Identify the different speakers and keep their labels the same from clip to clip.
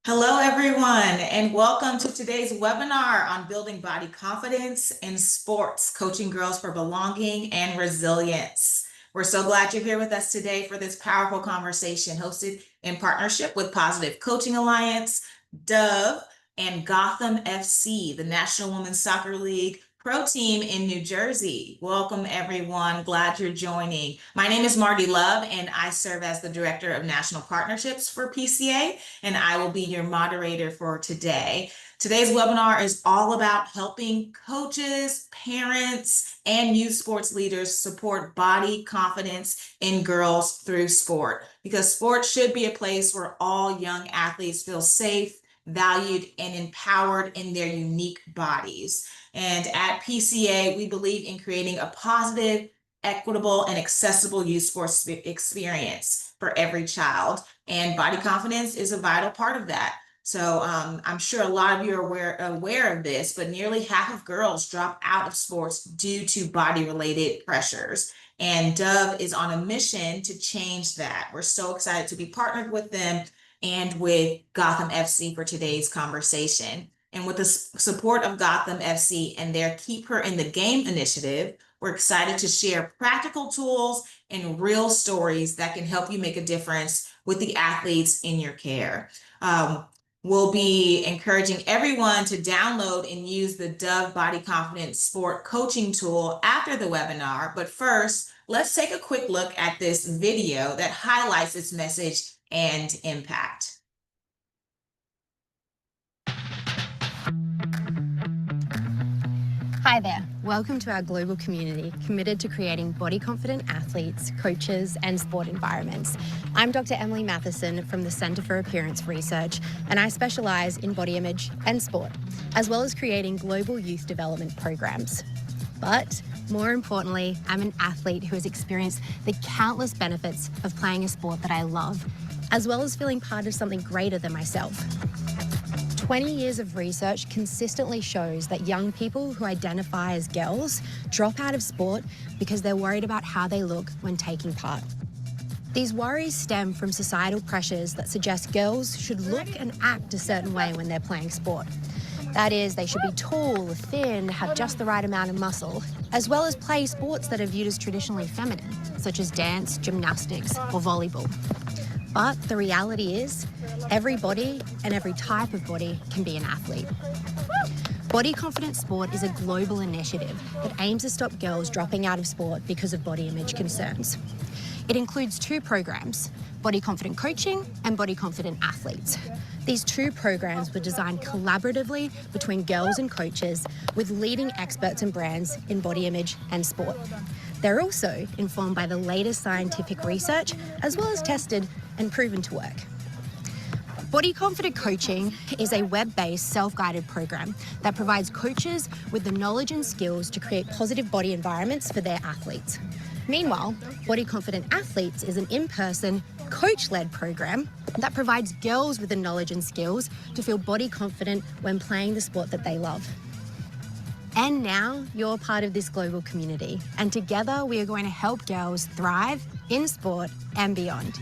Speaker 1: Hello, everyone, and welcome to today's webinar on building body confidence in sports, coaching girls for belonging and resilience. We're so glad you're here with us today for this powerful conversation hosted in partnership with Positive Coaching Alliance, Dove and Gotham FC, the National Women's Soccer League pro team in New Jersey. Welcome, everyone. Glad you're joining. My name is Marti Love, and I serve as the Director of National Partnerships for PCA, and I will be your moderator for today. Today's webinar is all about helping coaches, parents, and youth sports leaders support body confidence in girls through sport, because sport should be a place where all young athletes feel safe, valued, and empowered in their unique bodies. And at PCA, we believe in creating a positive, equitable, and accessible youth sports experience for every child. And body confidence is a vital part of that. So I'm sure a lot of you are aware of this, but nearly half of girls drop out of sports due to body-related pressures. And Dove is on a mission to change that. We're so excited to be partnered with them and with Gotham FC for today's conversation. And with the support of Gotham FC and their Keep Her in the Game initiative, we're excited to share practical tools and real stories that can help you make a difference with the athletes in your care. We'll be encouraging everyone to download and use the Dove Body Confidence Sport Coaching Tool after the webinar. But first, let's take a quick look at this video that highlights its message and impact.
Speaker 2: Hi there, welcome to our global community committed to creating body confident athletes, coaches, and sport environments. I'm Dr. Emily Matheson from the Centre for Appearance Research, and I specialise in body image and sport, as well as creating global youth development programs. But more importantly, I'm an athlete who has experienced the countless benefits of playing a sport that I love, as well as feeling part of something greater than myself. 20 years of research consistently shows that young people who identify as girls drop out of sport because they're worried about how they look when taking part. These worries stem from societal pressures that suggest girls should look and act a certain way when they're playing sport. That is, they should be tall, thin, have just the right amount of muscle, as well as play sports that are viewed as traditionally feminine, such as dance, gymnastics, or volleyball. But the reality is, every body and every type of body can be an athlete. Body Confident Sport is a global initiative that aims to stop girls dropping out of sport because of body image concerns. It includes two programs, Body Confident Coaching and Body Confident Athletes. These two programs were designed collaboratively between girls and coaches with leading experts and brands in body image and sport. They're also informed by the latest scientific research, as well as tested and proven to work. Body Confident Coaching is a web-based, self-guided program that provides coaches with the knowledge and skills to create positive body environments for their athletes. Meanwhile, Body Confident Athletes is an in-person, coach-led program that provides girls with the knowledge and skills to feel body confident when playing the sport that they love. And now you're part of this global community, and together we are going to help girls thrive in sport and beyond.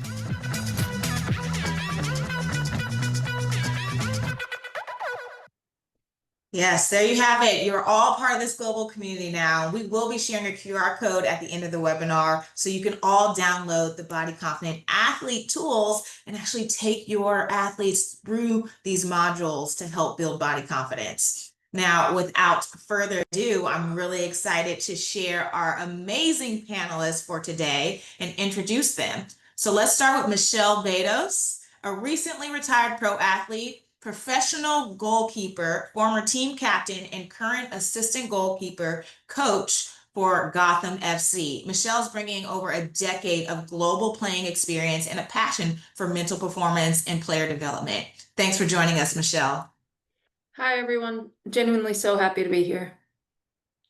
Speaker 1: Yes, there you have it. You're all part of this global community now. We will be sharing a QR code at the end of the webinar, so you can all download the Body Confident Athlete tools and actually take your athletes through these modules to help build body confidence. Now, without further ado, I'm really excited to share our amazing panelists for today and introduce them. So let's start with Michelle Betos, a recently retired pro athlete, professional goalkeeper, former team captain, and current assistant goalkeeper coach for Gotham FC. Michelle's bringing over a decade of global playing experience and a passion for mental performance and player development. Thanks for joining us, Michelle.
Speaker 3: Hi, everyone. Genuinely so happy to be here.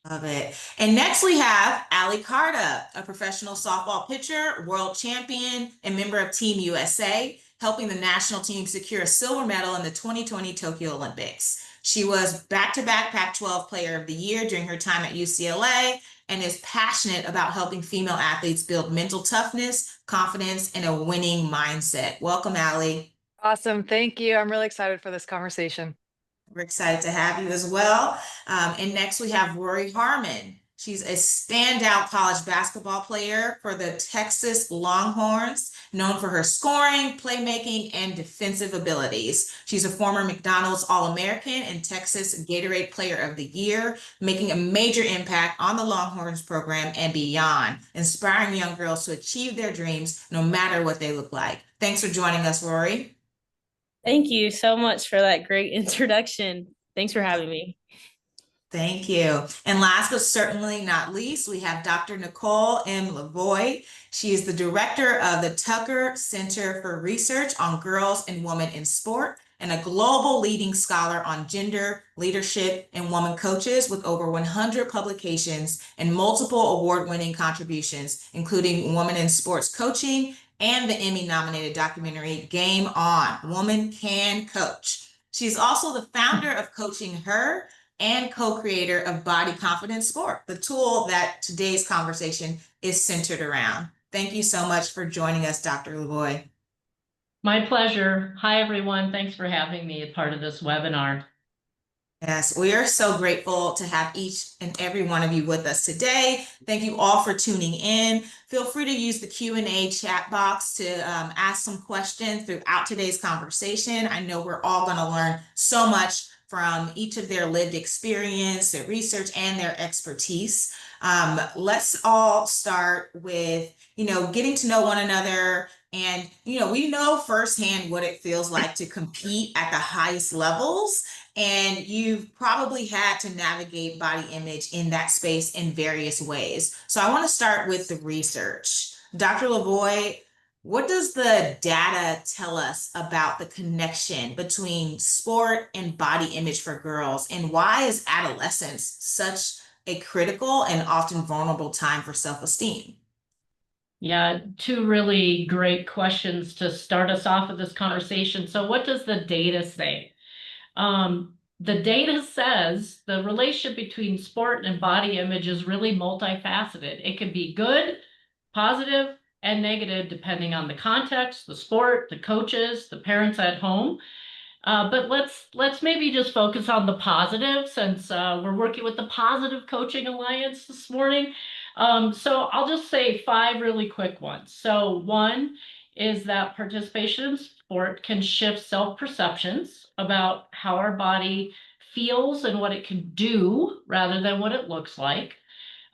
Speaker 1: Love it. And next we have Carda, a professional softball pitcher, world champion, and member of Team USA, helping the national team secure a silver medal in the 2020 Tokyo Olympics. She was back-to-back Pac-12 Player of the Year during her time at UCLA and is passionate about helping female athletes build mental toughness, confidence, and a winning mindset. Welcome, Allie.
Speaker 4: Awesome. Thank you. I'm really excited for this conversation.
Speaker 1: We're excited to have you as well. And next we have Rori Harmon. She's a standout college basketball player for the Texas Longhorns, known for her scoring, playmaking, and defensive abilities. She's a former McDonald's All-American and Texas Gatorade Player of the Year, making a major impact on the Longhorns program and beyond, inspiring young girls to achieve their dreams no matter what they look like. Thanks for joining us, Rori.
Speaker 5: Thank you so much for that great introduction. Thanks for having me.
Speaker 1: Thank you. And last but certainly not least, we have Dr. Nicole LaVoi. She is the director of the Tucker Center for Research on Girls and Women in Sport and a global leading scholar on gender, leadership, and woman coaches with over 100 publications and multiple award-winning contributions, including Women in Sports Coaching and the Emmy-nominated documentary Game On, Woman Can Coach. She's also the founder of Coaching Her and co-creator of Body Confidence Sport, the tool that today's conversation is centered around. Thank you so much for joining us, Dr. LaVoi.
Speaker 6: My pleasure. Hi, everyone. Thanks for having me as part of this webinar.
Speaker 1: Yes, we are so grateful to have each and every one of you with us today. Thank you all for tuning in. Feel free to use the Q&A chat box to ask some questions throughout today's conversation. I know we're all going to learn so much from each of their lived experience, their research, and their expertise. Let's all start with, getting to know one another. And, we know firsthand what it feels like to compete at the highest levels. And you've probably had to navigate body image in that space in various ways. So I want to start with the research. Dr. LaVoi, what does the data tell us about the connection between sport and body image for girls? And why is adolescence such a critical and often vulnerable time for self-esteem?
Speaker 6: Yeah, two really great questions to start us off with this conversation. So what does the data say? The data says the relationship between sport and body image is really multifaceted. It can be good, positive, and negative depending on the context, the sport, the coaches, the parents at home. But let's maybe just focus on the positive since we're working with the Positive Coaching Alliance this morning. So I'll just say 5 really quick ones. So one is that participation in sport can shift self-perceptions about how our body feels and what it can do rather than what it looks like.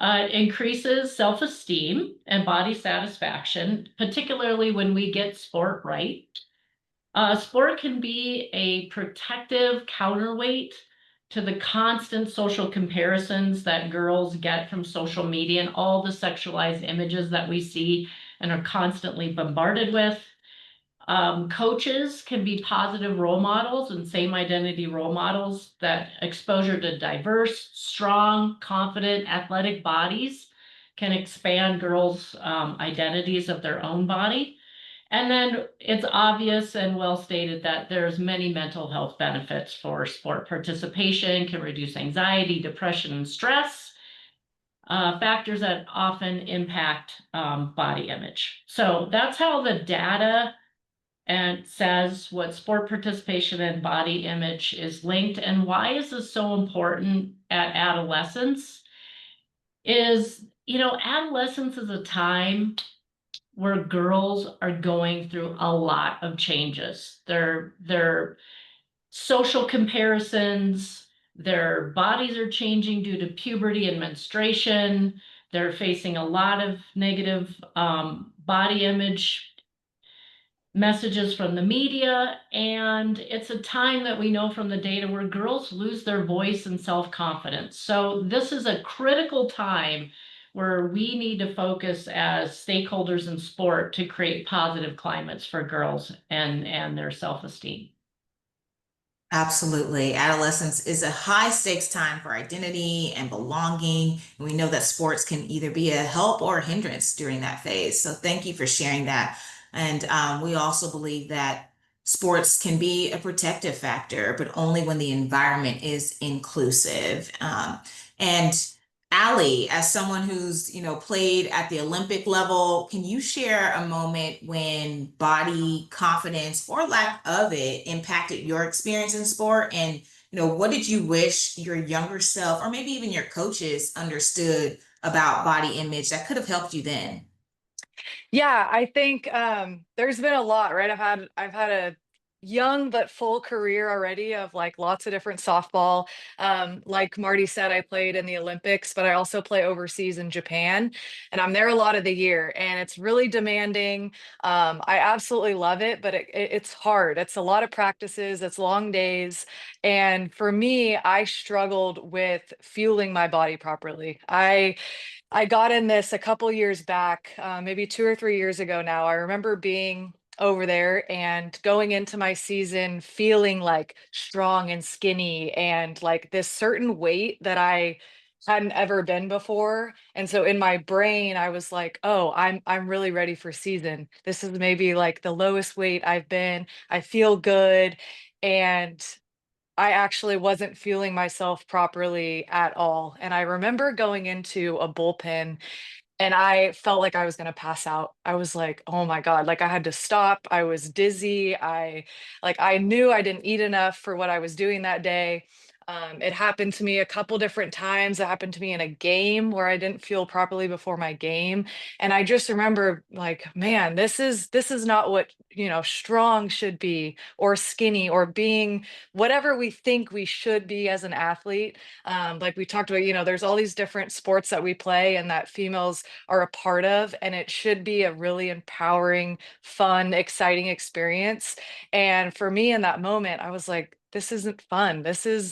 Speaker 6: It increases self-esteem and body satisfaction, particularly when we get sport right. Sport can be a protective counterweight to the constant social comparisons that girls get from social media and all the sexualized images that we see and are constantly bombarded with. Coaches can be positive role models and same identity role models. That exposure to diverse, strong, confident, athletic bodies can expand girls' identities of their own body. And then it's obvious and well stated that there's many mental health benefits for sport participation, can reduce anxiety, depression, and stress, factors that often impact body image. So that's how the data and says what sport participation and body image is linked. And why is this so important at adolescence? Adolescence is a time where girls are going through a lot of changes. Their social comparisons, their bodies are changing due to puberty and menstruation. They're facing a lot of negative body image messages from the media. And it's a time that we know from the data where girls lose their voice and self-confidence. So this is a critical time where we need to focus as stakeholders in sport to create positive climates for girls and their self-esteem.
Speaker 1: Absolutely. Adolescence is a high stakes time for identity and belonging. And we know that sports can either be a help or a hindrance during that phase. So thank you for sharing that. And we also believe that sports can be a protective factor, but only when the environment is inclusive. And Allie, as someone who's, played at the Olympic level, can you share a moment when body confidence or lack of it impacted your experience in sport? And, what did you wish your younger self or maybe even your coaches understood about body image that could have helped you then?
Speaker 4: Yeah, I think there's been a lot, right? I've had a young but full career already of like lots of different softball. Like Marty said, I played in the Olympics, but I also play overseas in Japan, and I'm there a lot of the year, and it's really demanding. I absolutely love it, but it's hard. It's a lot of practices, it's long days, and for me, I struggled with fueling my body properly. I got in this a couple years back, maybe 2 or 3 years ago now. I remember being over there and going into my season feeling like strong and skinny and like this certain weight that I hadn't ever been before. And so in my brain, I was like, "Oh, I'm really ready for season. This is maybe like the lowest weight I've been. I feel good." And I actually wasn't fueling myself properly at all. And I remember going into a bullpen and I felt like I was gonna pass out. I was like, "Oh my God," like I had to stop. I was dizzy. I knew I didn't eat enough for what I was doing that day. It happened to me a couple different times. It happened to me in a game where I didn't fuel properly before my game. And I just remember like, man, this is not what, strong should be or skinny or being whatever we think we should be as an athlete. Like we talked about, there's all these different sports that we play and that females are a part of, and it should be a really empowering, fun, exciting experience. And for me in that moment, I was like, this isn't fun.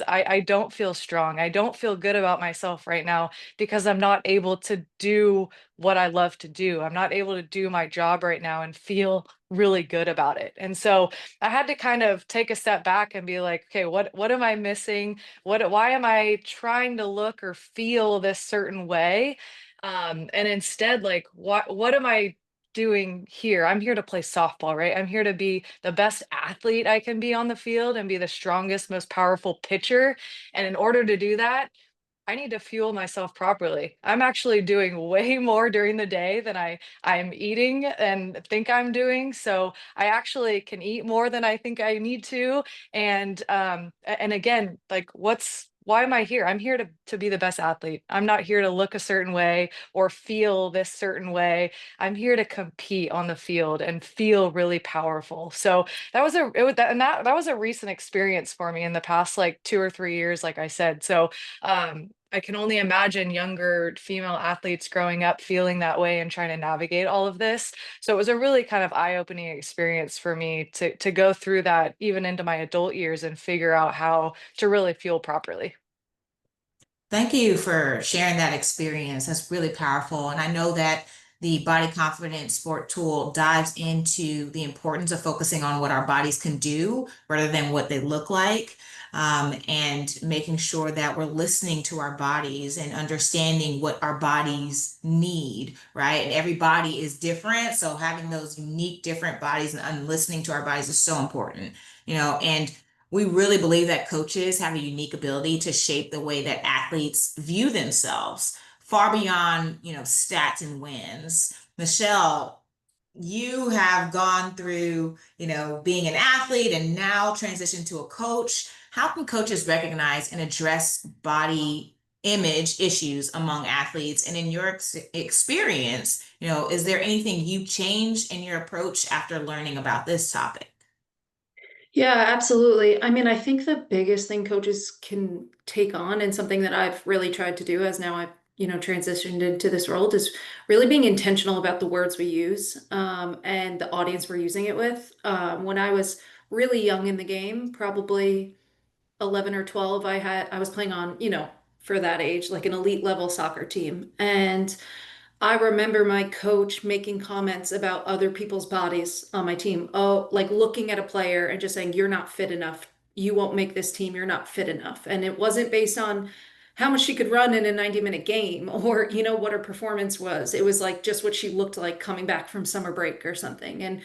Speaker 4: I don't feel strong. I don't feel good about myself right now because I'm not able to do what I love to do. I'm not able to do my job right now and feel really good about it. And so I had to kind of take a step back and be like, okay, what am I missing? Why am I trying to look or feel this certain way? And instead, like, what am I doing here? I'm here to play softball, right? I'm here to be the best athlete I can be on the field and be the strongest, most powerful pitcher. And in order to do that, I need to fuel myself properly. I'm actually doing way more during the day than I'm eating and think I'm doing. So I actually can eat more than I think I need to. And again, like why am I here? I'm here to be the best athlete. I'm not here to look a certain way or feel this certain way. I'm here to compete on the field and feel really powerful. So that was a it was that and that was a recent experience for me in the past like 2 or 3 years, like I said. So I can only imagine younger female athletes growing up feeling that way and trying to navigate all of this. So it was a really kind of eye-opening experience for me to go through that even into my adult years and figure out how to really fuel properly.
Speaker 1: Thank you for sharing that experience. That's really powerful. And I know that the body confidence sport tool dives into the importance of focusing on what our bodies can do rather than what they look like. And making sure that we're listening to our bodies and understanding what our bodies need, right? And every body is different. So having those unique, different bodies and listening to our bodies is so important, and we really believe that coaches have a unique ability to shape the way that athletes view themselves far beyond, stats and wins. Michelle, you have gone through, being an athlete and now transition to a coach. How can coaches recognize and address body image issues among athletes? And in your experience, is there anything you changed in your approach after learning about this topic?
Speaker 3: Yeah, absolutely. I mean, I think the biggest thing coaches can take on, and something that I've really tried to do as now I've, transitioned into this role, is really being intentional about the words we use, and the audience we're using it with. When I was really young in the game, probably 11 or 12, I was playing on, for that age, like an elite level soccer team. And I remember my coach making comments about other people's bodies on my team. Oh, like looking at a player and just saying, "You're not fit enough. You won't make this team. You're not fit enough." And it wasn't based on how much she could run in a 90-minute game or, what her performance was. It was like just what she looked like coming back from summer break or something. And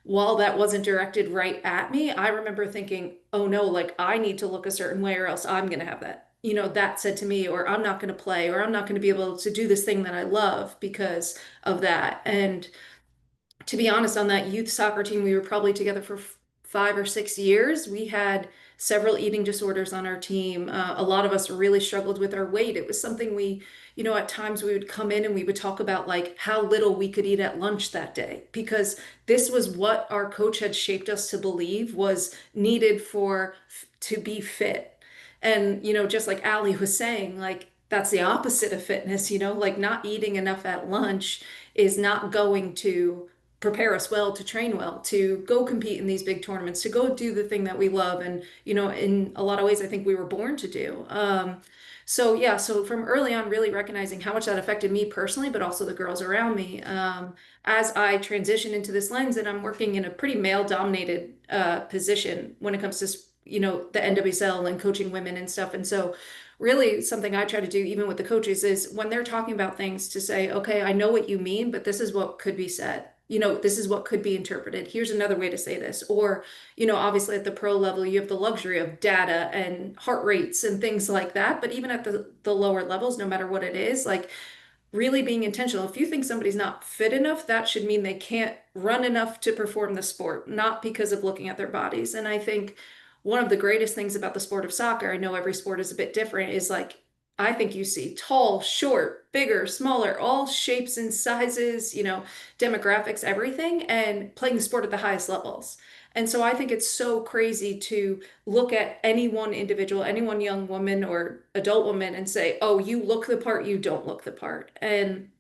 Speaker 3: while that wasn't directed right at me, I remember thinking, "Oh no, like I need to look a certain way or else I'm going to have that you know, that said to me, or I'm not going to play, or I'm not going to be able to do this thing that I love because of that. And to be honest, on that youth soccer team, we were probably together for 5 or 6 years. We had several eating disorders on our team. A lot of us really struggled with our weight. It was something we, you know, at times we would come in and we would talk about like how little we could eat at lunch that day, because this was what our coach had shaped us to believe was needed for to be fit. And, you know, just like Ali was saying, like that's the opposite of fitness, you know, like not eating enough at lunch is not going to prepare us well to train well, to go compete in these big tournaments, to go do the thing that we love. And, you know, in a lot of ways, I think we were born to do. So yeah, so from early on, really recognizing how much that affected me personally, but also the girls around me. As I transition into this lens, and I'm working in a pretty male-dominated position when it comes to, you know, the NWSL and coaching women and stuff. And so really something I try to do even with the coaches is when they're talking about things to say, okay, I know what you mean, but this is what could be said. You know, this is what could be interpreted. Here's another way to say this. Or, you know, obviously at the pro level, you have the luxury of data and heart rates and things like that. But even at the lower levels, no matter what it is, like really being intentional. If you think somebody's not fit enough, that should mean they can't run enough to perform the sport, not because of looking at their bodies. And I think one of the greatest things about the sport of soccer, I know every sport is a bit different, is like I think you see tall, short, bigger, smaller, all shapes and sizes, you know, demographics, everything, and playing the sport at the highest levels. And so I think it's so crazy to look at any one individual, any one young woman or adult woman and say, oh, you look the part, you don't look the part. And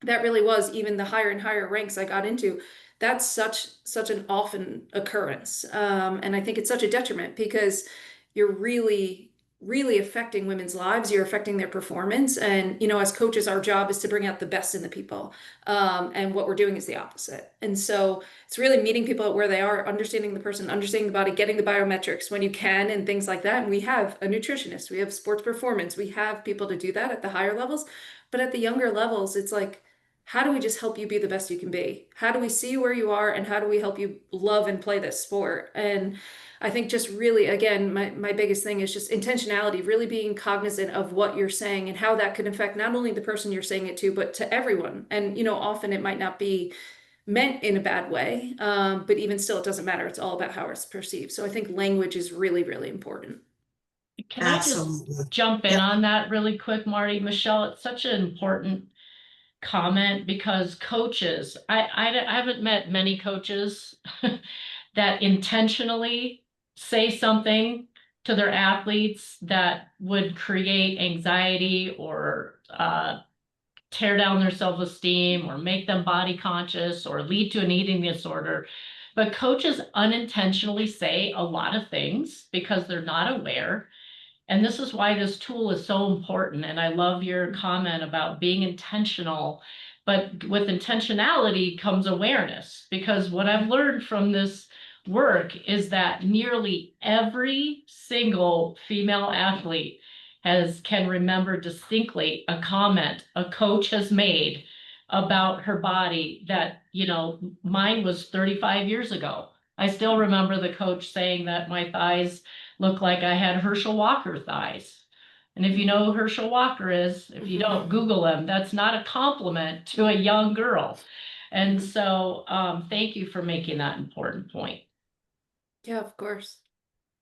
Speaker 3: that really was even the higher and higher ranks I got into. That's such an often occurrence. And I think it's such a detriment because you're really affecting women's lives. You're affecting their performance. And, you know, as coaches, our job is to bring out the best in the people. And what we're doing is the opposite. And so it's really meeting people at where they are, understanding the person, understanding the body, getting the biometrics when you can, and things like that. And we have a nutritionist, we have sports performance, we have people to do that at the higher levels. But at the younger levels, it's like, how do we just help you be the best you can be? How do we see where you are, and how do we help you love and play this sport? And I think just really, again, my biggest thing is just intentionality, really being cognizant of what you're saying and how that could affect not only the person you're saying it to, but to everyone. And, you know, often it might not be meant in a bad way, but even still, it doesn't matter. It's all about how it's perceived. So I think language is really important.
Speaker 6: Can I
Speaker 1: Absolutely.
Speaker 6: just jump in
Speaker 1: Yep.
Speaker 6: on that really quick, Marty? Michelle, it's such an important comment because coaches, I haven't met many coaches that intentionally say something to their athletes that would create anxiety or tear down their self-esteem or make them body conscious or lead to an eating disorder. But coaches unintentionally say a lot of things because they're not aware. And this is why this tool is so important. And I love your comment about being intentional, but with intentionality comes awareness, because what I've learned from this work is that nearly every single female athlete can remember distinctly a comment a coach has made about her body that, you know, mine was 35 years ago. I still remember the coach saying that my thighs look like I had Herschel Walker thighs. And if you know who Herschel Walker is, if you don't, Google him. That's not a compliment to a young girl. And so thank you for making that important point.
Speaker 3: Yeah, of course.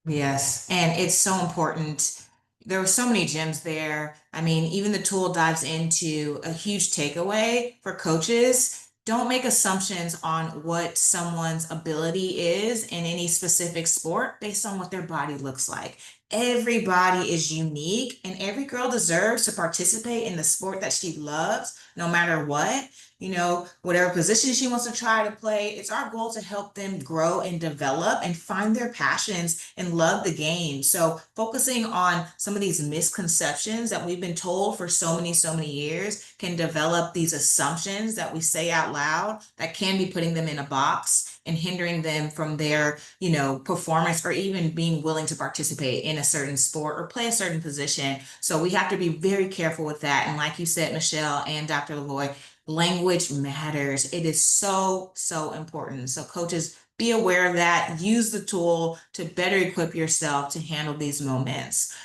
Speaker 1: Yes, and it's so important. There were so many gems there. I mean, even the tool dives into a huge takeaway for coaches. Don't make assumptions on what someone's ability is in any specific sport based on what their body looks like. Everybody is unique, and every girl deserves to participate in the sport that she loves, no matter what. You know, whatever position she wants to try to play, it's our goal to help them grow and develop and find their passions and love the game. So focusing on some of these misconceptions that we've been told for so many years can develop these assumptions that we say out loud that can be putting them in a box and hindering them from their, you know, performance or even being willing to participate in a certain sport or play a certain position. So we have to be very careful with that. And like you said, Michelle and Dr. LaVoi, language matters. It is so important. So coaches, be aware of that. Use the tool to better equip yourself to handle these moments.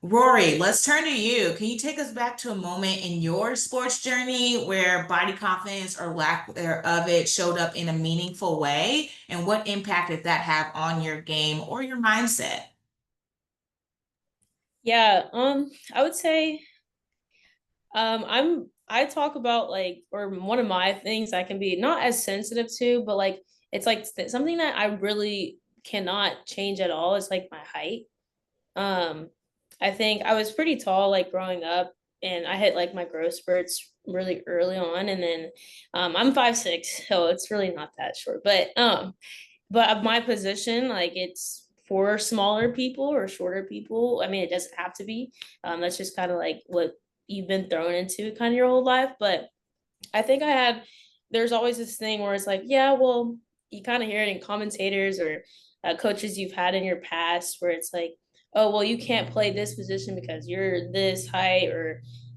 Speaker 1: Rori, let's turn to you. Can you take us back to a moment in your sports journey where body confidence or lack thereof it showed up in a meaningful way? And what impact did that have on your game or your mindset?
Speaker 5: Yeah, I would say I talk about like, or one of my things I can be not as sensitive to, but like it's like something that I really cannot change at all is like my height. Um, I think I was pretty tall like growing up, and I hit like my growth spurts really early on, and then I'm 5'6", so it's really not that short. But of my position, like it's for smaller people or shorter people. I mean, it doesn't have to be. That's just kind of like what you've been thrown into kind of your whole life. But I think there's always this thing where it's like, yeah, well, you kind of hear it in commentators or coaches you've had in your past where it's like, oh, well, you can't play this position because you're this height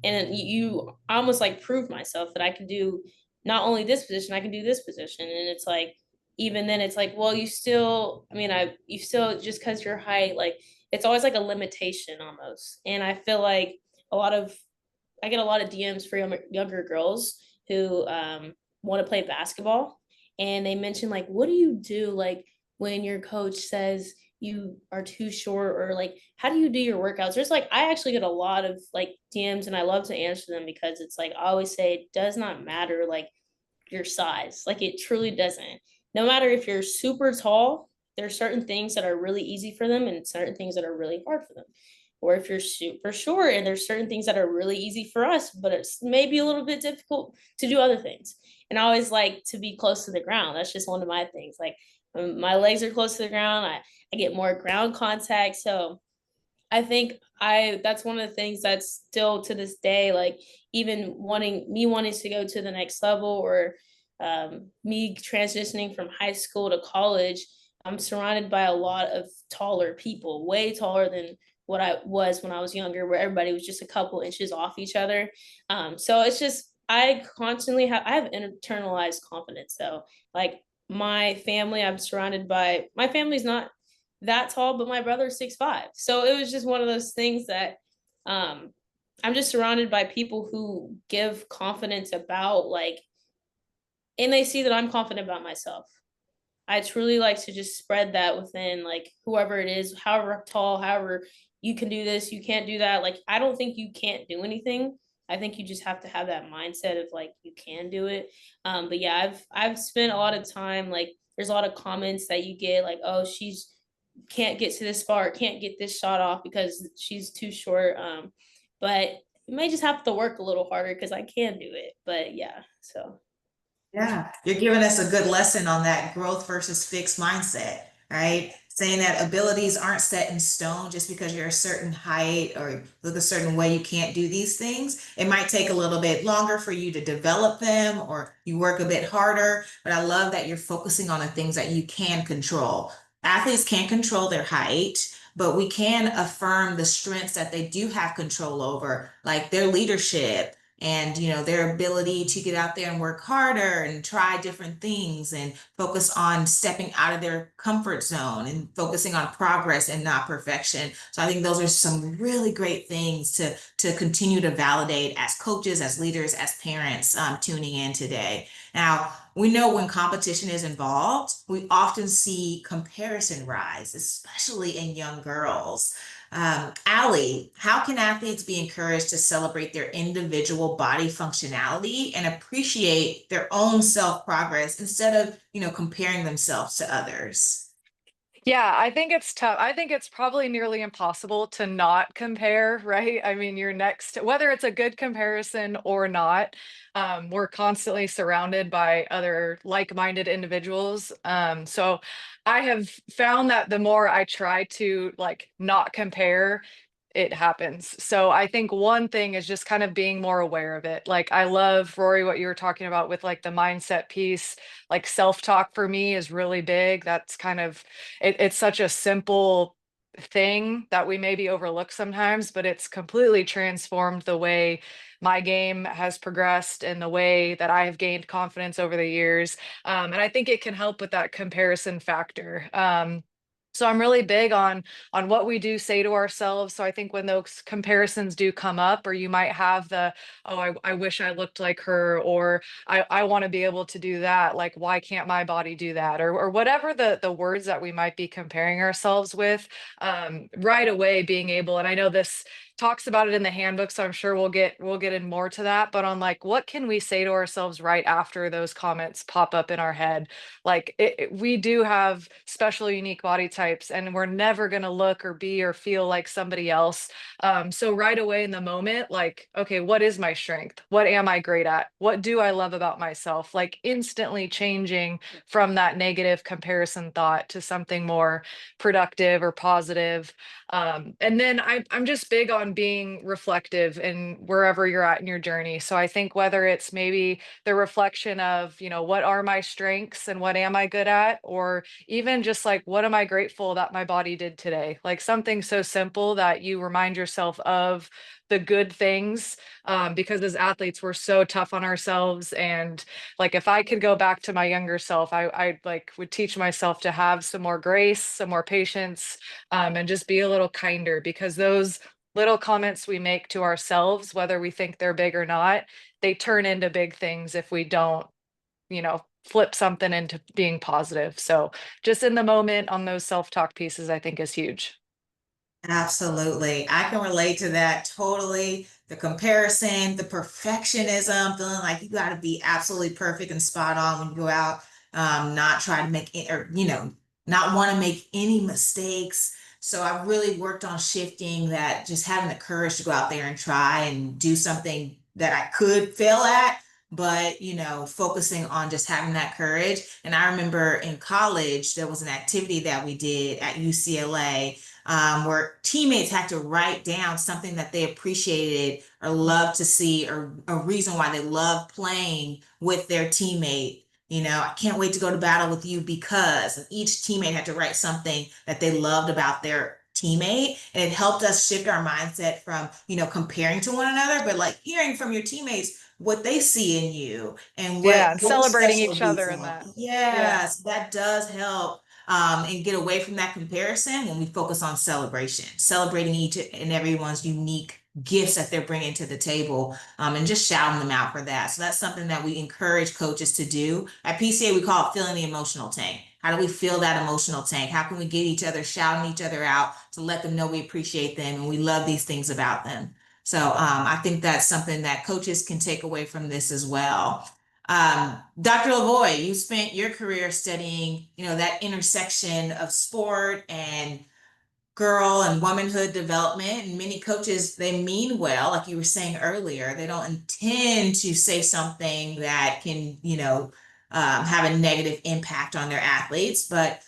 Speaker 5: and you almost like prove myself that I can do not only this position, I can do this position. And it's like, even then it's like, well, you still, just because your height, like, it's always like a limitation almost. And I feel like a lot of, I get a lot of DMs for younger girls who want to play basketball, and they mention like, what do you do like when your coach says you are too short, or like how do you do your workouts? There's like, I actually get a lot of like DMs, and I love to answer them because it's like I always say it does not matter like your size, like it truly doesn't. No matter if you're super tall, there's certain things that are really easy for them and certain things that are really hard for them. Or if you're super short, and there's certain things that are really easy for us, but it's maybe a little bit difficult to do other things. And I always like to be close to the ground. That's just one of my things. Like my legs are close to the ground. I get more ground contact. So I think that's one of the things that's still to this day, like even wanting to go to the next level, or me transitioning from high school to college, I'm surrounded by a lot of taller people, way taller than what I was when I was younger, where everybody was just a couple inches off each other. So it's just I have internalized confidence. So like my family, my family's not that tall, but my brother's 6'5". So it was just one of those things that um I'm just surrounded by people who give confidence about like, and they see that I'm confident about myself. I truly like to just spread that within like whoever it is, however tall, however you can do this, you can't do that. Like I don't think you can't do anything. I think you just have to have that mindset of like you can do it. But yeah, I've spent a lot of time like there's a lot of comments that you get like, oh, she's can't get to this spot or can't get this shot off because she's too short. But you may just have to work a little harder because I can do it. But yeah, so.
Speaker 1: Yeah, you're giving us a good lesson on that growth versus fixed mindset, right? Saying that abilities aren't set in stone just because you're a certain height or look a certain way, you can't do these things. It might take a little bit longer for you to develop them or you work a bit harder, but I love that you're focusing on the things that you can control. Athletes can't control their height, but we can affirm the strengths that they do have control over, like their leadership and their ability to get out there and work harder and try different things and focus on stepping out of their comfort zone and focusing on progress and not perfection. So I think those are some really great things to continue to validate as coaches, as leaders, as parents tuning in today. Now, we know when competition is involved, we often see comparison rise, especially in young girls. Allie, how can athletes be encouraged to celebrate their individual body functionality and appreciate their own self progress instead of, comparing themselves to others?
Speaker 4: Yeah, I think it's tough. I think it's probably nearly impossible to not compare, right? I mean, you're next, whether it's a good comparison or not, we're constantly surrounded by other like-minded individuals. So I have found that the more I try to like not compare, it happens. So I think one thing is just kind of being more aware of it. Like I love, Rory, what you were talking about with like the mindset piece. Like self-talk for me is really big. That's kind of it's such a simple thing that we maybe overlook sometimes, but it's completely transformed the way my game has progressed and the way that I have gained confidence over the years. And I think it can help with that comparison factor. So I'm really big on what we do say to ourselves. So I think when those comparisons do come up, or you might have the, oh, I wish I looked like her, or I want to be able to do that. Like, why can't my body do that? Or whatever the words that we might be comparing ourselves with, right away being able, and I know this talks about it in the handbook, so I'm sure we'll get in more to that, but on like, what can we say to ourselves right after those comments pop up in our head? Like we do have special unique body types, and we're never going to look or be or feel like somebody else. So right away in the moment, like, okay, what is my strength? What am I great at? What do I love about myself? Like instantly changing from that negative comparison thought to something more productive or positive. And then I'm just big on being reflective in wherever you're at in your journey. So I think whether it's maybe the reflection of, what are my strengths and what am I good at? Or even just like, what am I grateful that my body did today? Like something so simple that you remind yourself of the good things, because as athletes, we're so tough on ourselves. And like, if I could go back to my younger self, I like would teach myself to have some more grace, some more patience, and just be a little kinder, because those little comments we make to ourselves, whether we think they're big or not, they turn into big things if we don't, flip something into being positive. So just in the moment on those self-talk pieces, I think is huge.
Speaker 1: Absolutely. I can relate to that totally. The comparison, the perfectionism, feeling like you got to be absolutely perfect and spot on when you go out, not try to make it, or, not want to make any mistakes. So I really worked on shifting that, just having the courage to go out there and try and do something that I could fail at, but, focusing on just having that courage. And I remember in college, there was an activity that we did at UCLA, where teammates had to write down something that they appreciated or loved to see, or a reason why they love playing with their teammate. I can't wait to go to battle with you because, and each teammate had to write something that they loved about their teammate. And it helped us shift our mindset from, comparing to one another, but like hearing from your teammates what they see in you and
Speaker 4: Yeah,
Speaker 1: what
Speaker 4: and
Speaker 1: your
Speaker 4: celebrating
Speaker 1: special
Speaker 4: each other
Speaker 1: beats
Speaker 4: in
Speaker 1: are.
Speaker 4: that. Yeah.
Speaker 1: Yes, that does help, and get away from that comparison when we focus on celebration, celebrating each and everyone's unique gifts that they're bringing to the table, and just shouting them out for that. So that's something that we encourage coaches to do. At PCA, we call it filling the emotional tank. How do we fill that emotional tank? How can we get each other shouting each other out to let them know we appreciate them and we love these things about them? So I think that's something that coaches can take away from this as well. Dr. LaVoi, you spent your career studying, that intersection of sport and girl and womanhood development. And many coaches, they mean well, like you were saying earlier, they don't intend to say something that can, have a negative impact on their athletes, but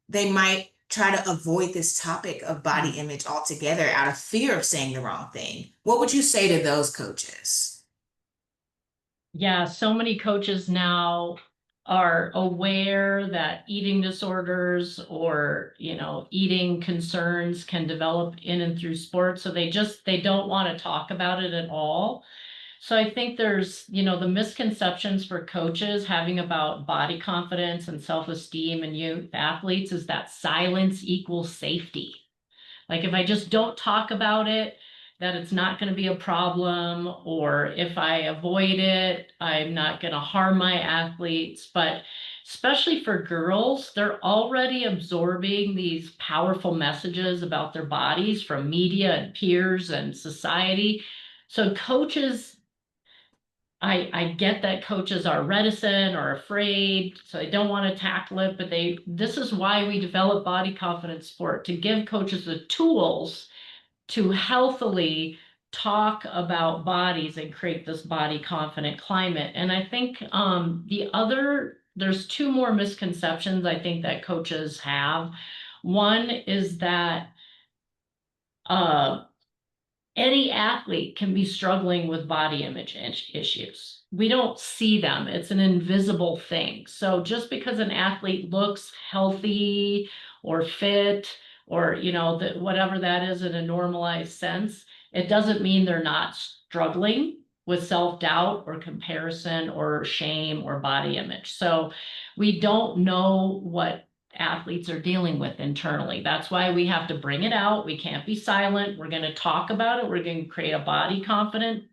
Speaker 1: they might try to avoid this topic of body image altogether out of fear of saying the wrong thing. What would you say to those coaches?
Speaker 6: Yeah, so many coaches now are aware that eating disorders or, eating concerns can develop in and through sports. So they don't want to talk about it at all. So I think there's, the misconceptions for coaches having about body confidence and self-esteem and youth athletes is that silence equals safety. Like if I just don't talk about it, that it's not going to be a problem, or if I avoid it, I'm not going to harm my athletes. But especially for girls, they're already absorbing these powerful messages about their bodies from media and peers and society. So coaches, I get that coaches are reticent or afraid, so they don't want to tackle it, but this is why we develop body confidence sport, to give coaches the tools to healthily talk about bodies and create this body confident climate. And I think there's two more misconceptions I think that coaches have. One is that uh, any athlete can be struggling with body image issues. We don't see them. It's an invisible thing. So just because an athlete looks healthy or fit, or whatever that is in a normalized sense, it doesn't mean they're not struggling with self-doubt or comparison or shame or body image. So we don't know what athletes are dealing with internally. That's why we have to bring it out. We can't be silent. We're going to talk about it. We're going to create a body confident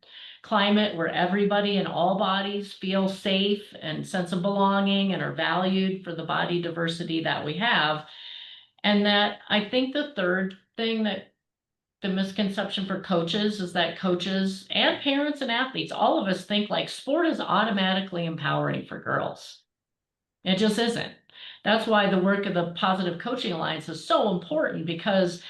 Speaker 6: climate where everybody in all bodies feel safe and sense of belonging and are valued for the body diversity that we have. And that, I think the third thing that the misconception for coaches is that coaches and parents and athletes, all of us think like sport is automatically empowering for girls. It just isn't. That's why the work of the Positive Coaching Alliance is so important, because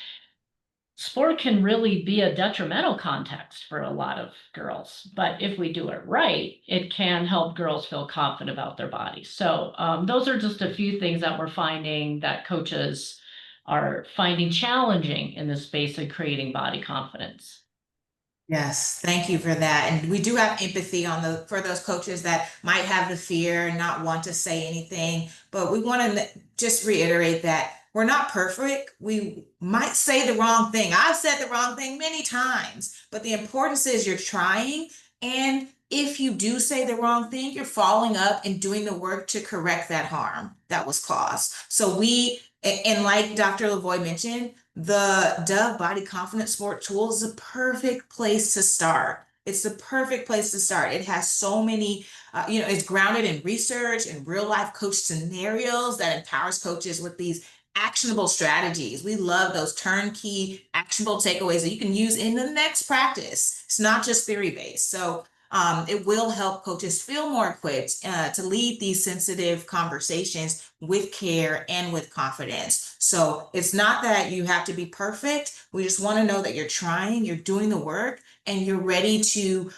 Speaker 6: sport can really be a detrimental context for a lot of girls. But if we do it right, it can help girls feel confident about their bodies. So those are just a few things that we're finding that coaches are finding challenging in the space of creating body confidence.
Speaker 1: Yes, thank you for that. And we do have empathy for those coaches that might have the fear and not want to say anything, but we want to just reiterate that we're not perfect. We might say the wrong thing. I've said the wrong thing many times, but the importance is you're trying. And if you do say the wrong thing, you're following up and doing the work to correct that harm that was caused. So and like Dr. LaVoi mentioned, the Dove Body Confidence Sport Tool is a perfect place to start. It's the perfect place to start. It has so many, it's grounded in research and real life coach scenarios that empowers coaches with these actionable strategies. We love those turnkey actionable takeaways that you can use in the next practice. It's not just theory based. So it will help coaches feel more equipped to lead these sensitive conversations with care and with confidence. So it's not that you have to be perfect. We just want to know that you're trying, you're doing the work, and you're ready to,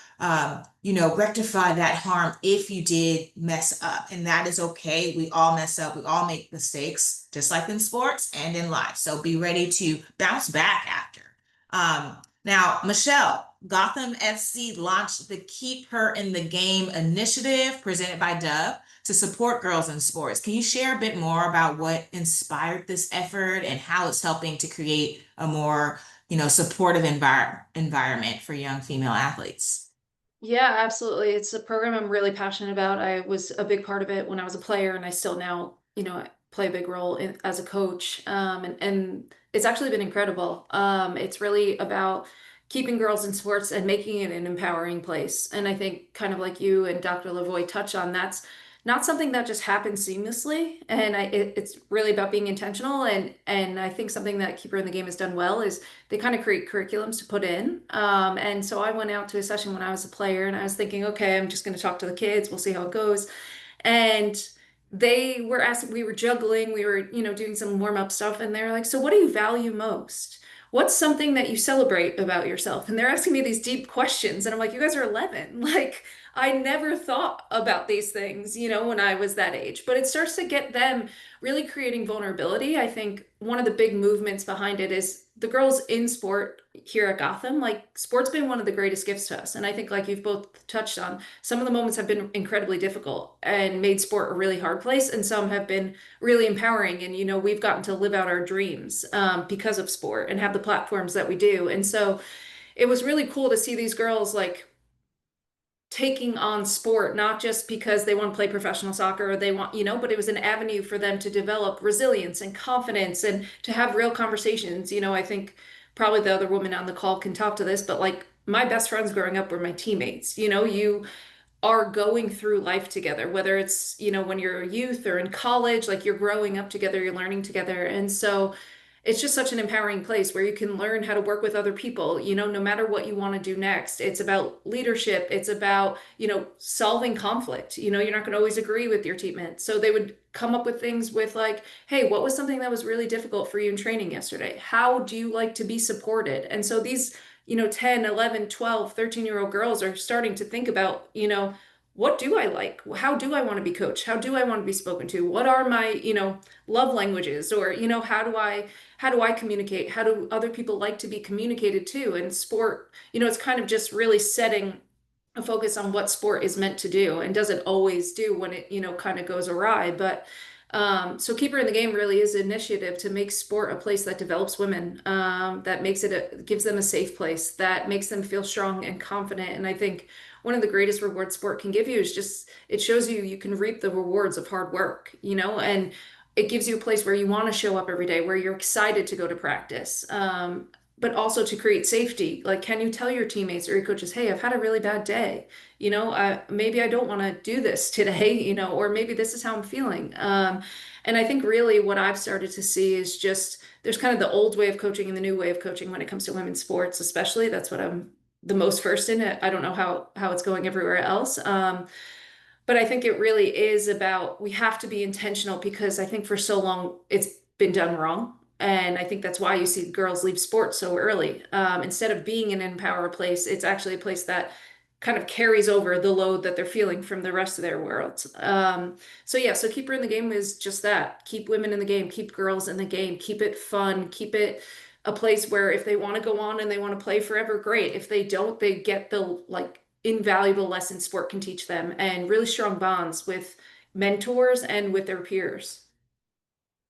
Speaker 1: rectify that harm if you did mess up. And that is okay. We all mess up. We all make mistakes, just like in sports and in life. So be ready to bounce back after. Now, Michelle, Gotham FC launched the Keep Her in the Game initiative presented by Dove to support girls in sports. Can you share a bit more about what inspired this effort and how it's helping to create a more, supportive environment for young female athletes?
Speaker 3: Yeah, absolutely. It's a program I'm really passionate about. I was a big part of it when I was a player, and I still now, play a big role as a coach. And it's actually been incredible. It's really about keeping girls in sports and making it an empowering place. And I think, kind of like you and Dr. LaVoi touch on, that's not something that just happens seamlessly. And it's really about being intentional. And I think something that Keeper in the Game has done well is they kind of create curriculums to put in. And so I went out to a session when I was a player, and I was thinking, okay, I'm just going to talk to the kids. We'll see how it goes. And they were asking, we were juggling, we were, doing some warm up stuff. And they're like, so what do you value most? What's something that you celebrate about yourself? And they're asking me these deep questions. And I'm like, you guys are 11. Like, I never thought about these things, when I was that age. But it starts to get them really creating vulnerability. I think one of the big movements behind it is the girls in sport here at Gotham. Like, sport's been one of the greatest gifts to us. And I think, like you've both touched on, some of the moments have been incredibly difficult and made sport a really hard place. And some have been really empowering. And, we've gotten to live out our dreams because of sport and have the platforms that we do. And so it was really cool to see these girls like taking on sport, not just because they want to play professional soccer or they want, but it was an avenue for them to develop resilience and confidence and to have real conversations. I think probably the other woman on the call can talk to this, but like my best friends growing up were my teammates. You are going through life together, whether it's, when you're a youth or in college, like you're growing up together, you're learning together. And so it's just such an empowering place where you can learn how to work with other people, no matter what you want to do next. It's about leadership. It's about, solving conflict. You're not going to always agree with your teammates. So they would come up with things with like, hey, what was something that was really difficult for you in training yesterday? How do you like to be supported? And so these, 10, 11, 12, 13-year-old girls are starting to think about, what do I like? How do I want to be coached? How do I want to be spoken to? What are my, love languages? Or, how do I communicate? How do other people like to be communicated to? And sport, it's kind of just really setting a focus on what sport is meant to do and doesn't always do when it, kind of goes awry. But so Keeper in the Game really is an initiative to make sport a place that develops women, that makes it, gives them a safe place, that makes them feel strong and confident. And I think one of the greatest rewards sport can give you is just, it shows you can reap the rewards of hard work, and it gives you a place where you want to show up every day, where you're excited to go to practice. But also to create safety. Like, can you tell your teammates or your coaches, hey, I've had a really bad day. Maybe I don't want to do this today, or maybe this is how I'm feeling. And I think really what I've started to see is just there's kind of the old way of coaching and the new way of coaching when it comes to women's sports, especially. That's what I'm the most versed in it. I don't know how it's going everywhere else. But I think it really is about we have to be intentional because I think for so long it's been done wrong. And I think that's why you see girls leave sports so early. Instead of being an empower place, it's actually a place that kind of carries over the load that they're feeling from the rest of their world. So keep her in the game is just that. Keep women in the game, keep girls in the game, keep it fun, keep it a place where if they want to go on and they want to play forever, great. If they don't, they get the invaluable lessons sport can teach them and really strong bonds with mentors and with their peers.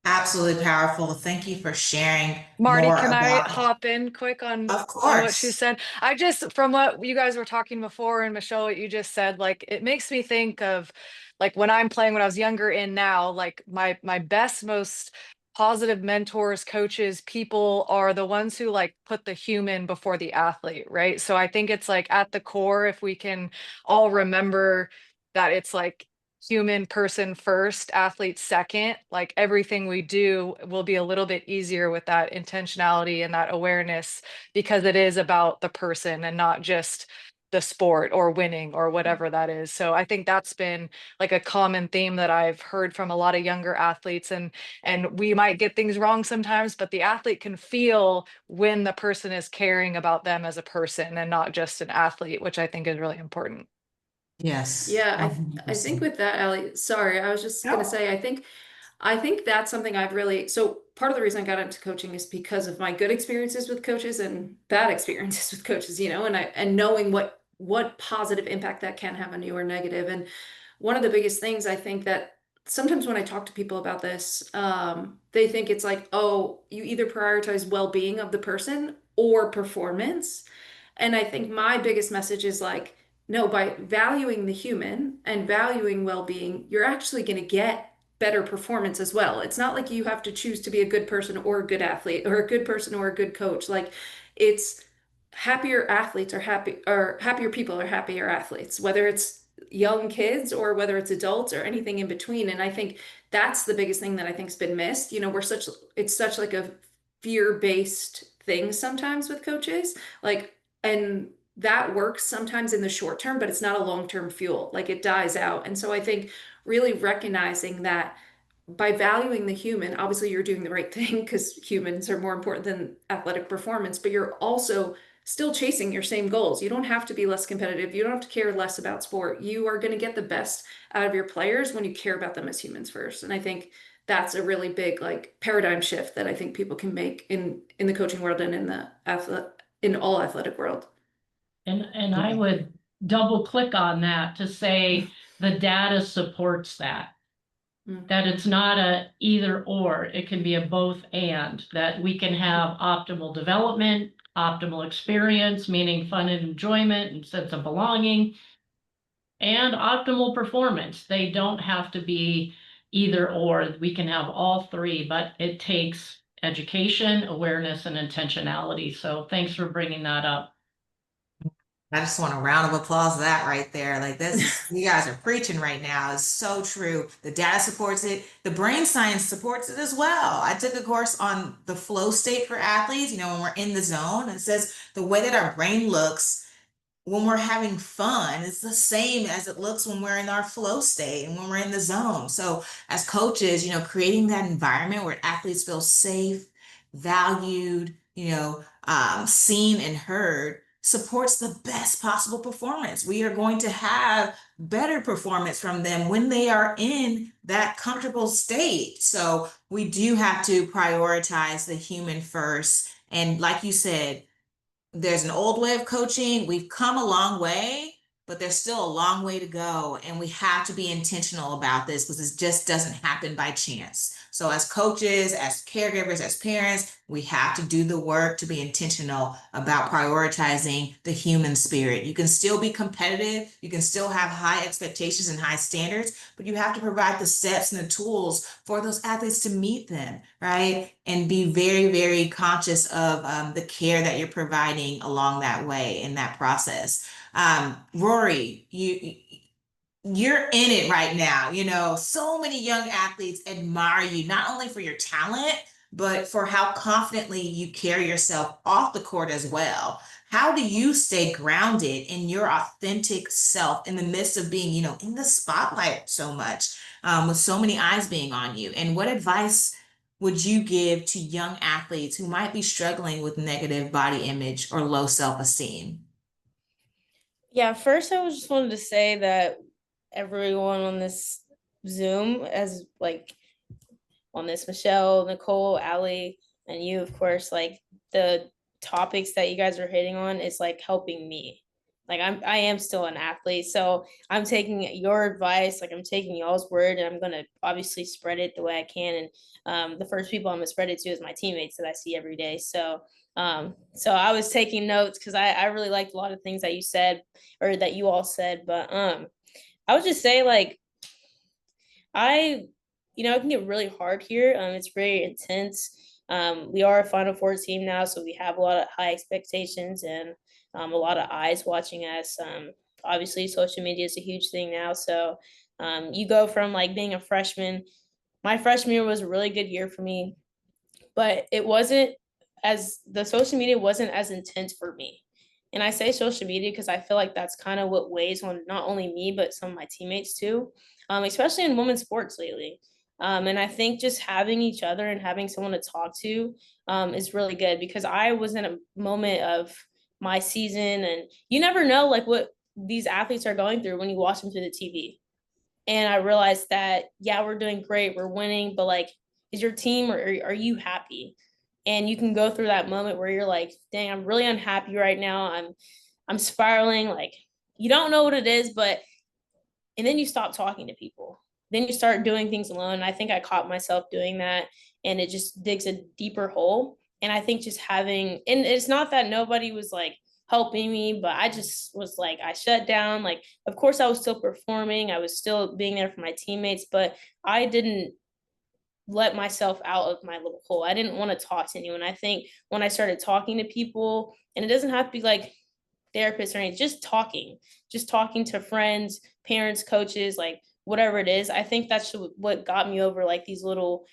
Speaker 1: Absolutely powerful. Thank you for sharing
Speaker 4: Marty,
Speaker 1: more
Speaker 4: can I
Speaker 1: about.
Speaker 4: hop in quick
Speaker 1: Of
Speaker 4: on what she
Speaker 1: course.
Speaker 4: said? I just from what you guys were talking before, and Michelle, what you just said, like it makes me think of like when I'm playing when I was younger and now, like my best, most positive mentors, coaches, people are the ones who like put the human before the athlete, right? So I think it's like at the core, if we can all remember that it's like human person first, athlete second, like everything we do will be a little bit easier with that intentionality and that awareness because it is about the person and not just the sport or winning or whatever that is. So I think that's been like a common theme that I've heard from a lot of younger athletes, and we might get things wrong sometimes, but the athlete can feel when the person is caring about them as a person and not just an athlete, which I think is really important.
Speaker 1: Yes.
Speaker 3: Yeah, I think
Speaker 1: 100%.
Speaker 3: with that, Allie, sorry, I was just gonna
Speaker 1: No.
Speaker 3: say, I think that's something I've really, so part of the reason I got into coaching is because of my good experiences with coaches and bad experiences with coaches, and knowing what positive impact that can have on you or negative. And one of the biggest things I think that sometimes when I talk to people about this, they think it's like, oh, you either prioritize well-being of the person or performance. And I think my biggest message is like, no, by valuing the human and valuing well-being, you're actually going to get better performance as well. It's not like you have to choose to be a good person or a good athlete or a good person or a good coach. Like it's happier athletes are happy or happier people are happier athletes, whether it's young kids or whether it's adults or anything in between. And I think that's the biggest thing that I think's been missed. It's such like a fear-based thing sometimes with coaches. Like, and that works sometimes in the short term, but it's not a long-term fuel. Like it dies out. And so I think really recognizing that by valuing the human, obviously you're doing the right thing because humans are more important than athletic performance, but you're also still chasing your same goals. You don't have to be less competitive. You don't have to care less about sport. You are going to get the best out of your players when you care about them as humans first. And I think that's a really big like paradigm shift that I think people can make in the coaching world and in all athletic world.
Speaker 6: And I would double click on that to say the data supports that. That it's not a either or, it can be a both and, that we can have optimal development, optimal experience, meaning fun and enjoyment and sense of belonging, and optimal performance. They don't have to be either or. We can have all three, but it takes education, awareness, and intentionality. So thanks for bringing that up.
Speaker 1: I just want a round of applause for that right there. Like this, you guys are preaching right now. It's so true. The data supports it. The brain science supports it as well. I took a course on the flow state for athletes, when we're in the zone. It says the way that our brain looks when we're having fun, it's the same as it looks when we're in our flow state and when we're in the zone. So as coaches, creating that environment where athletes feel safe, valued, seen and heard supports the best possible performance. We are going to have better performance from them when they are in that comfortable state. So we do have to prioritize the human first. And like you said, there's an old way of coaching. We've come a long way, but there's still a long way to go. And we have to be intentional about this because it just doesn't happen by chance. So as coaches, as caregivers, as parents, we have to do the work to be intentional about prioritizing the human spirit. You can still be competitive. You can still have high expectations and high standards, but you have to provide the steps and the tools for those athletes to meet them, right? And be very, very conscious of the care that you're providing along that way in that process. Rori, you're in it right now. You know, so many young athletes admire you, not only for your talent, but for how confidently you carry yourself off the court as well. How do you stay grounded in your authentic self in the midst of being, you know, in the spotlight so much, with so many eyes being on you? And what advice would you give to young athletes who might be struggling with negative body image or low self-esteem?
Speaker 5: Yeah, first I was just wanted to say that everyone on this Zoom, as like on this, Michelle, Nicole, Allie, and you, of course, like the topics that you guys are hitting on is like helping me. Like I am still an athlete, so I'm taking your advice, like I'm taking y'all's word, and I'm gonna obviously spread it the way I can. And the first people I'm gonna spread it to is my teammates that I see every day. So I was taking notes because I really liked a lot of things that you said or that you all said. But I would just say like I, it can get really hard here. It's very intense. We are a Final Four team now, so we have a lot of high expectations and a lot of eyes watching us. Obviously, social media is a huge thing now. So you go from like being a freshman. My freshman year was a really good year for me, but it wasn't the social media wasn't as intense for me. And I say social media because I feel like that's kind of what weighs on not only me, but some of my teammates too, especially in women's sports lately. And I think just having each other and having someone to talk to is really good because I was in a moment of my season and you never know like what these athletes are going through when you watch them through the TV. And I realized that, yeah, we're doing great, we're winning, but like, is your team or are you happy? And you can go through that moment where you're like, dang, I'm really unhappy right now. I'm spiraling, like you don't know what it is, but and then you stop talking to people. Then you start doing things alone. And I think I caught myself doing that and it just digs a deeper hole. And I think just having, and it's not that nobody was like helping me, but I just was like, I shut down. Like, of course, I was still performing. I was still being there for my teammates, but I didn't let myself out of my little hole. I didn't want to talk to anyone. I think when I started talking to people, and it doesn't have to be like therapists or anything, just talking to friends, parents, coaches, like whatever it is. I think that's what got me over like these little,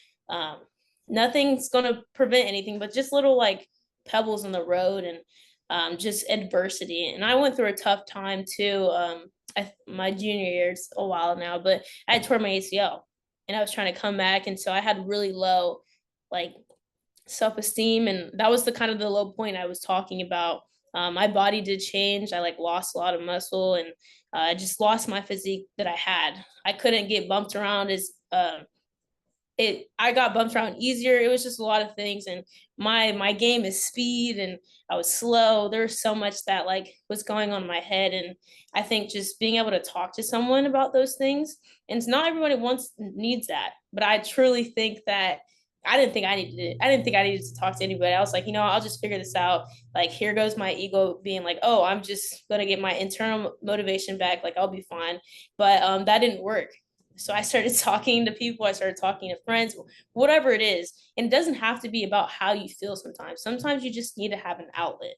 Speaker 5: nothing's going to prevent anything, but just little like pebbles in the road and just adversity. And I went through a tough time too. My junior year, it's a while now, but I tore my ACL and I was trying to come back. And so I had really low like self-esteem. And that was the kind of the low point I was talking about. My body did change. I like lost a lot of muscle and I just lost my physique that I had. I couldn't get bumped around as I got bumped around easier. It was just a lot of things. And my game is speed and I was slow. There was so much that like was going on in my head. And I think just being able to talk to someone about those things, and it's not everybody needs that, but I truly think that I didn't think I needed it. I didn't think I needed to talk to anybody. I was like, I'll just figure this out. Like, here goes my ego being like, oh, I'm just going to get my internal motivation back. Like, I'll be fine. But that didn't work. So I started talking to people. I started talking to friends, whatever it is. And it doesn't have to be about how you feel sometimes. Sometimes you just need to have an outlet.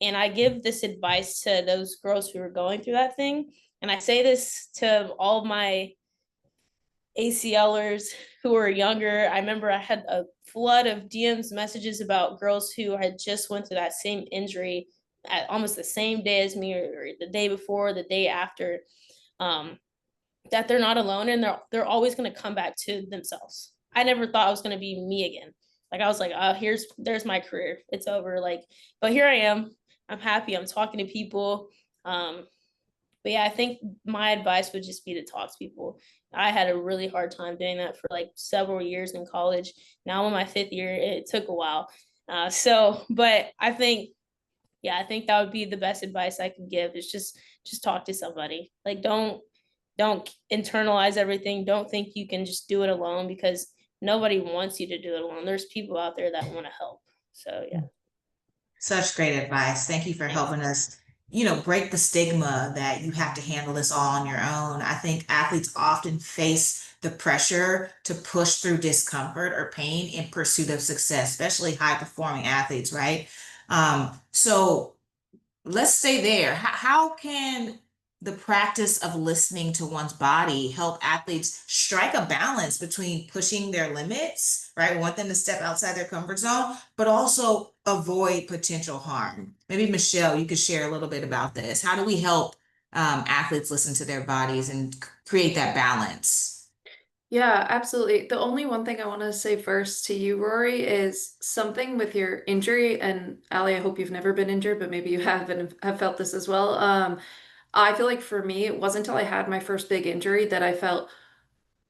Speaker 5: And I give this advice to those girls who are going through that thing. And I say this to all of my ACLers who are younger. I remember I had a flood of DMs messages about girls who had just went through that same injury at almost the same day as me or the day before, the day after, that they're not alone and they're always going to come back to themselves. I never thought I was going to be me again. Like I was like, oh, there's my career. It's over. Like, but here I am. I'm happy. I'm talking to people. But yeah, I think my advice would just be to talk to people. I had a really hard time doing that for like several years in college. Now I'm in my 5th year. It took a while. But I think that would be the best advice I can give is just just talk to somebody. Like, don't internalize everything. Don't think you can just do it alone, because nobody wants you to do it alone. There's people out there that want to help. So yeah.
Speaker 1: Such great advice. Thank you for helping us, break the stigma that you have to handle this all on your own. I think athletes often face the pressure to push through discomfort or pain in pursuit of success, especially high performing athletes, right? So let's stay there. How can the practice of listening to one's body help athletes strike a balance between pushing their limits, right? We want them to step outside their comfort zone, but also avoid potential harm. Maybe Michelle, you could share a little bit about this. How do we help athletes listen to their bodies and create that balance?
Speaker 3: Yeah, absolutely. The only one thing I want to say first to you, Rory, is something with your injury. And Allie, I hope you've never been injured, but maybe you have and have felt this as well. I feel like for me, it wasn't until I had my first big injury that I felt,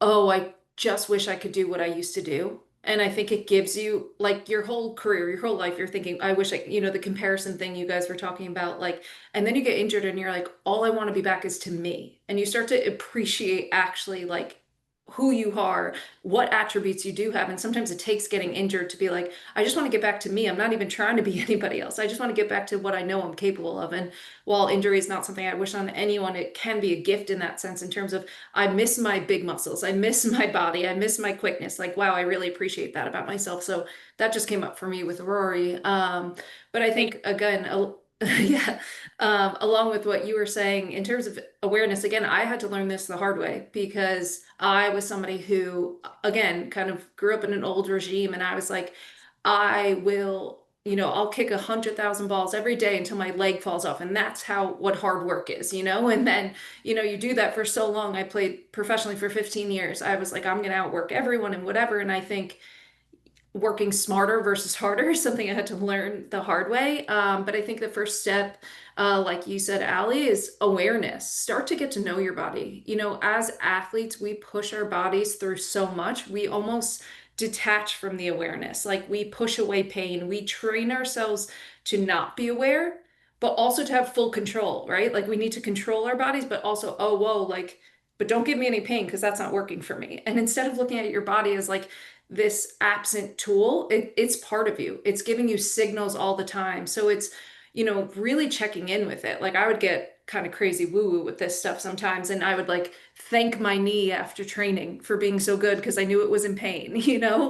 Speaker 3: oh, I just wish I could do what I used to do. And I think it gives you like your whole career, your whole life, you're thinking, I wish the comparison thing you guys were talking about, like, and then you get injured and you're like, all I want to be back is to me. And you start to appreciate actually like who you are, what attributes you do have. And sometimes it takes getting injured to be like, I just want to get back to me. I'm not even trying to be anybody else. I just want to get back to what I know I'm capable of. And while injury is not something I wish on anyone, it can be a gift in that sense, in terms of I miss my big muscles. I miss my body. I miss my quickness. Like, wow, I really appreciate that about myself. So that just came up for me with Rory. But I think, again, yeah, along with what you were saying in terms of awareness, again, I had to learn this the hard way, because I was somebody who, again, kind of grew up in an old regime, and I was like, I will, I'll kick 100,000 balls every day until my leg falls off. And that's what hard work is. And then, you do that for so long. I played professionally for 15 years. I was like, I'm going to outwork everyone and whatever. And I think working smarter versus harder is something I had to learn the hard way. But I think the first step, like you said, Allie, is awareness. Start to get to know your body. As athletes, we push our bodies through so much. We almost detach from the awareness. Like, we push away pain. We train ourselves to not be aware, but also to have full control, right? Like, we need to control our bodies, but also, oh, whoa, like, but don't give me any pain because that's not working for me. And instead of looking at your body as like this absent tool, it's part of you. It's giving you signals all the time. So it's, really checking in with it. Like, I would get kind of crazy woo-woo with this stuff sometimes, and I would like thank my knee after training for being so good because I knew it was in pain,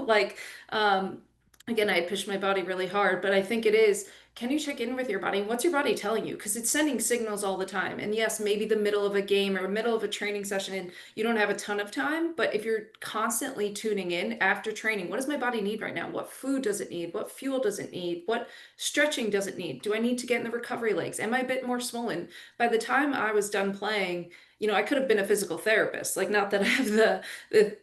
Speaker 3: like, again, I had pushed my body really hard, but I think it is, can you check in with your body? What's your body telling you? Because it's sending signals all the time. And yes, maybe the middle of a game or middle of a training session and you don't have a ton of time, but if you're constantly tuning in after training, what does my body need right now? What food does it need? What fuel does it need? What stretching does it need? Do I need to get in the recovery legs? Am I a bit more swollen? By the time I was done playing, I could have been a physical therapist. Like, not that I have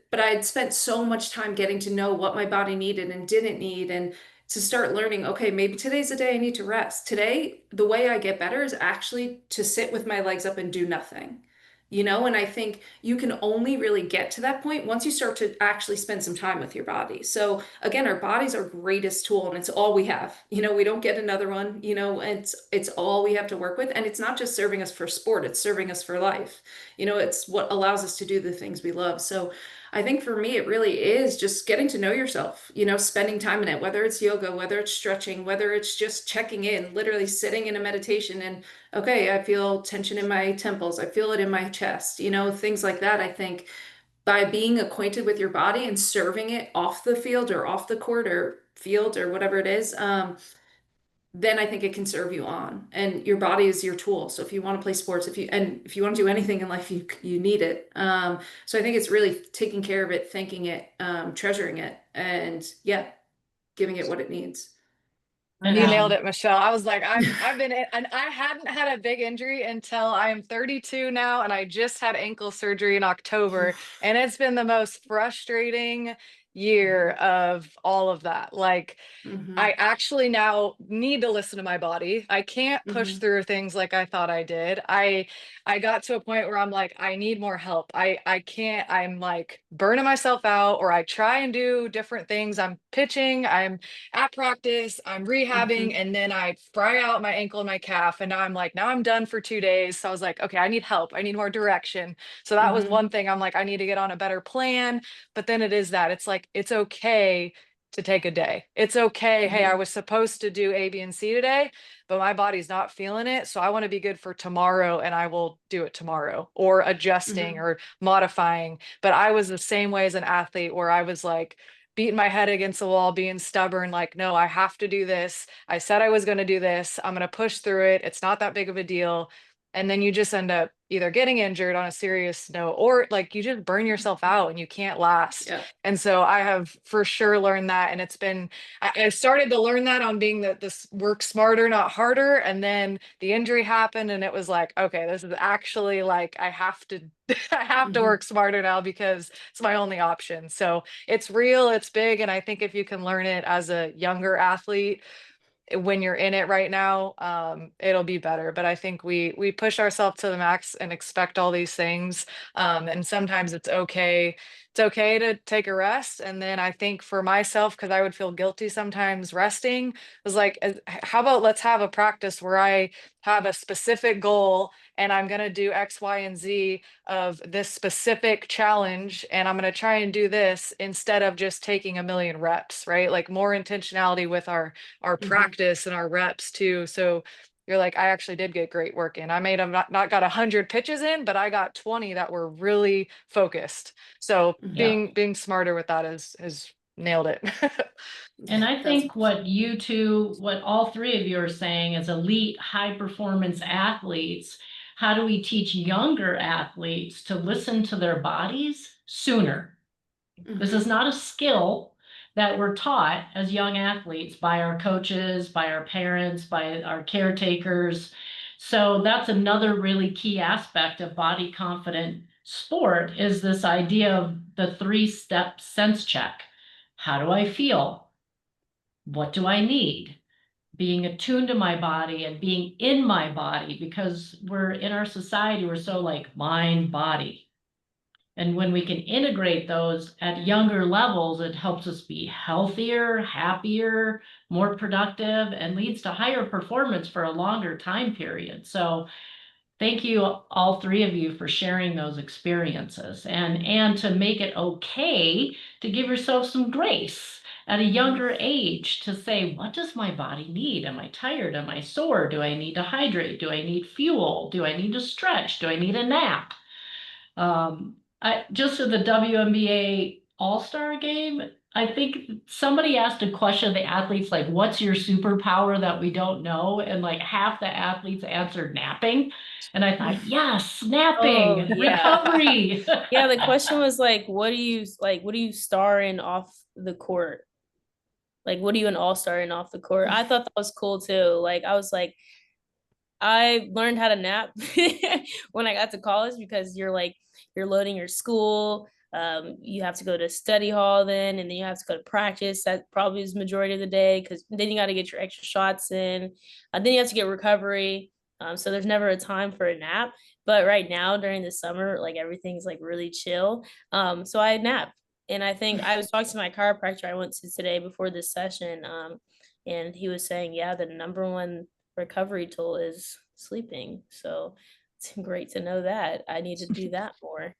Speaker 3: but I had spent so much time getting to know what my body needed and didn't need, and to start learning, okay, maybe today's the day I need to rest. Today, the way I get better is actually to sit with my legs up and do nothing. And I think you can only really get to that point once you start to actually spend some time with your body. So again, our body's our greatest tool, and it's all we have. We don't get another one, it's all we have to work with. And it's not just serving us for sport, it's serving us for life. It's what allows us to do the things we love. So I think for me, it really is just getting to know yourself, spending time in it, whether it's yoga, whether it's stretching, whether it's just checking in, literally sitting in a meditation and, okay, I feel tension in my temples. I feel it in my chest, things like that. I think by being acquainted with your body and serving it off the field or off the court or field or whatever it is, then I think it can serve you on. And your body is your tool. So if you want to play sports, if you want to do anything in life, you need it. So I think it's really taking care of it, thanking it, treasuring it, and yeah, giving it what it needs.
Speaker 6: And
Speaker 4: You nailed it, Michelle. I was like, and I hadn't had a big injury until I am 32 now, and I just had ankle surgery in October, and it's been the most frustrating year of all of that. Like,
Speaker 3: Mhm.
Speaker 4: I actually now need to listen to my body. I can't push
Speaker 3: Mhm.
Speaker 4: through things like I thought I did. I got to a point where I'm like, I need more help. I can't, I'm like burning myself out, or I try and do different things. I'm pitching, I'm at practice, I'm rehabbing,
Speaker 3: Mhm.
Speaker 4: and then I fry out my ankle and my calf. And now I'm like, now I'm done for 2 days. So I was like, okay, I need help. I need more direction. So that was
Speaker 3: Mhm.
Speaker 4: one thing. I'm like, I need to get on a better plan. But then it is that it's like, it's okay to take a day. It's okay. Hey, I
Speaker 3: Mhm.
Speaker 4: was supposed to do A, B, and C today, but my body's not feeling it. So I want to be good for tomorrow, and I will do it tomorrow, or adjusting
Speaker 3: Mhm.
Speaker 4: or modifying. But I was the same way as an athlete, where I was like beating my head against the wall, being stubborn, like, no, I have to do this. I said I was going to do this. I'm going to push through it. It's not that big of a deal. And then you just end up either getting injured on a serious note, or like you just burn yourself out and you can't last.
Speaker 3: Yeah.
Speaker 4: And so I have for sure learned that. And it's been, I started to learn that on being that this work smarter, not harder. And then the injury happened, and it was like, okay, this is actually like, I have to, I have to
Speaker 3: Mhm.
Speaker 4: work smarter now because it's my only option. So it's real, it's big. And I think if you can learn it as a younger athlete, when you're in it right now, it'll be better. But I think we push ourselves to the max and expect all these things. And sometimes it's okay to take a rest. And then I think for myself, because I would feel guilty sometimes resting, was like, how about let's have a practice where I have a specific goal, and I'm going to do X, Y, and Z of this specific challenge, and I'm going to try and do this instead of just taking a million reps, right? Like more intentionality with our
Speaker 3: Mhm.
Speaker 4: practice and our reps too. So you're like, I actually did get great work in. I may have not got 100 pitches in, but I got 20 that were really focused. So
Speaker 3: Mhm.
Speaker 6: Yeah.
Speaker 4: being smarter with that is nailed it.
Speaker 6: And I
Speaker 3: That's
Speaker 6: think what you two, what all three of you are saying as elite high performance athletes, how do we teach younger athletes to listen to their bodies sooner? This is
Speaker 3: Mhm.
Speaker 6: not a skill that we're taught as young athletes by our coaches, by our parents, by our caretakers. So that's another really key aspect of body confident sport, is this idea of the 3-step sense check. How do I feel? What do I need? Being attuned to my body and being in my body, because we're in our society, we're so like mind, body. And when we can integrate those at younger levels, it helps us be healthier, happier, more productive, and leads to higher performance for a longer time period. So thank you, all three of you, for sharing those experiences, and to make it okay to give yourself some grace at a
Speaker 3: Mhm.
Speaker 6: younger age to say, what does my body need? Am I tired? Am I sore? Do I need to hydrate? Do I need fuel? Do I need to stretch? Do I need a nap? I just at the WNBA All-Star game, I think somebody asked a question of the athletes, like, what's your superpower that we don't know? And like half the athletes answered napping. And I thought, yes,
Speaker 5: Oh,
Speaker 6: napping,
Speaker 5: yeah.
Speaker 6: recovery.
Speaker 5: Yeah, the question was like, what do you star in off the court? Like, what are you an all-star in off the court? I thought that was cool too. Like, I was like, I learned how to nap when I got to college, because you're loading your school. You have to go to study hall then, and then you have to go to practice. That probably is majority of the day, because then you got to get your extra shots in. Then you have to get recovery. So there's never a time for a nap. But right now during the summer, like everything's like really chill. So I nap. And I think I was talking to my chiropractor I went to today before this session. And he was saying, yeah, the number one recovery tool is sleeping. So it's great to know that. I need to do that more.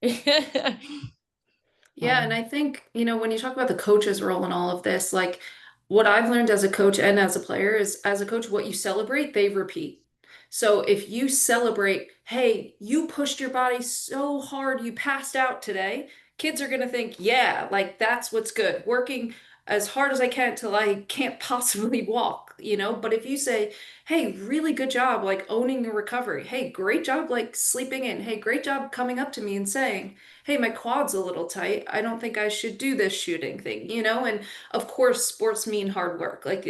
Speaker 3: Yeah, and I think, when you talk about the coach's role in all of this, like what I've learned as a coach and as a player is, as a coach, what you celebrate, they repeat. So if you celebrate, hey, you pushed your body so hard, you passed out today, kids are going to think, yeah, like that's what's good. Working as hard as I can till I can't possibly walk. But if you say, hey, really good job, like owning the recovery. Hey, great job, like sleeping in. Hey, great job coming up to me and saying, hey, my quad's a little tight. I don't think I should do this shooting thing. And of course, sports mean hard work. Like,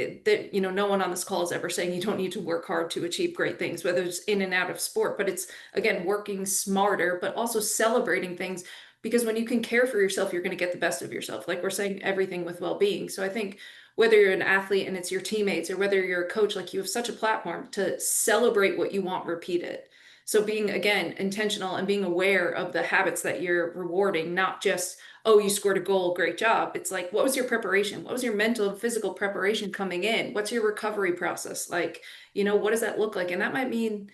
Speaker 3: no one on this call is ever saying you don't need to work hard to achieve great things, whether it's in and out of sport, but it's, again, working smarter, but also celebrating things. because when you can care for yourself, you're going to get the best of yourself. Like we're saying, everything with well-being. So I think whether you're an athlete and it's your teammates, or whether you're a coach, like you have such a platform to celebrate what you want, repeat it. So being, again, intentional and being aware of the habits that you're rewarding, not just, oh, you scored a goal, great job. It's like, what was your preparation? What was your mental and physical preparation coming in? What's your recovery process? Like, what does that look like? And that might mean,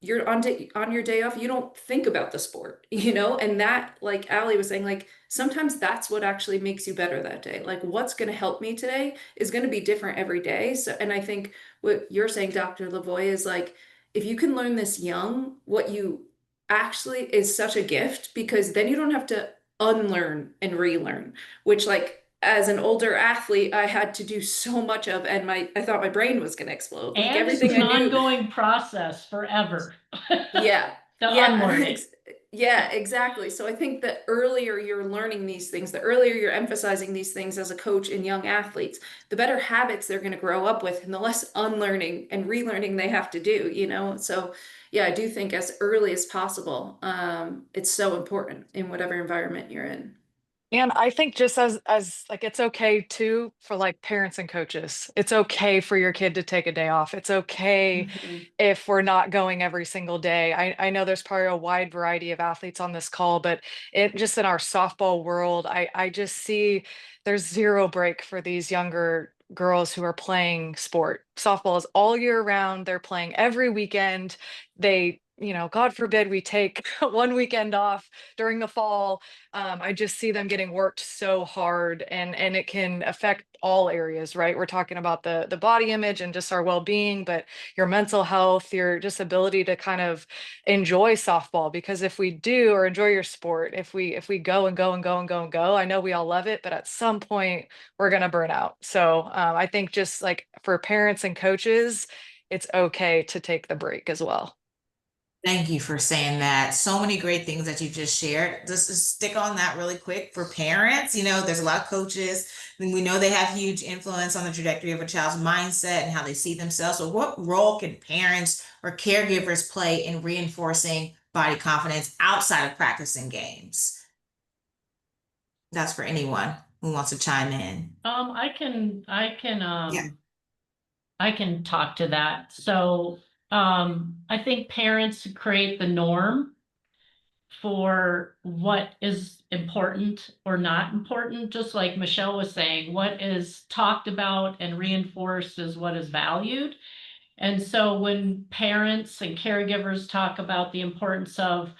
Speaker 3: you're on your day off, you don't think about the sport, and that, like Allie was saying, like sometimes that's what actually makes you better that day. Like what's going to help me today is going to be different every day. So, and I think what you're saying, Dr. LaVoi, is like, if you can learn this young, what you actually is such a gift, because then you don't have to unlearn and relearn, which, like, as an older athlete, I had to do so much of, and I thought my brain was going to explode. Like
Speaker 6: And
Speaker 3: everything
Speaker 6: it's an
Speaker 3: I knew.
Speaker 6: ongoing process forever.
Speaker 3: Yeah.
Speaker 6: The
Speaker 3: Yeah.
Speaker 6: unlearning.
Speaker 3: Yeah, exactly. So I think the earlier you're learning these things, the earlier you're emphasizing these things as a coach in young athletes, the better habits they're going to grow up with, and the less unlearning and relearning they have to do. So yeah, I do think as early as possible, it's so important in whatever environment you're in.
Speaker 4: And I think just as like it's okay too for like parents and coaches. It's okay for your kid to take a day off. It's okay
Speaker 3: Mhm.
Speaker 4: if we're not going every single day. I know there's probably a wide variety of athletes on this call, but it just in our softball world, I just see there's zero break for these younger girls who are playing sport. Softball is all year round. They're playing every weekend. They, God forbid we take one weekend off during the fall. I just see them getting worked so hard, and it can affect all areas, right? We're talking about the body image and just our well-being, but your mental health, your just ability to kind of enjoy softball. Because if we do, or enjoy your sport, if we go and go and go and go and go, I know we all love it, but at some point we're gonna burn out. So I think just like for parents and coaches, it's okay to take the break as well.
Speaker 1: Thank you for saying that. So many great things that you just shared. Just to stick on that really quick for parents. There's a lot of coaches, and we know they have huge influence on the trajectory of a child's mindset and how they see themselves. So what role can parents or caregivers play in reinforcing body confidence outside of practicing games? That's for anyone who wants to chime in. Yeah.
Speaker 6: I can talk to that. So I think parents create the norm for what is important or not important, just like Michelle was saying, what is talked about and reinforced is what is valued. And so when parents and caregivers talk about the importance of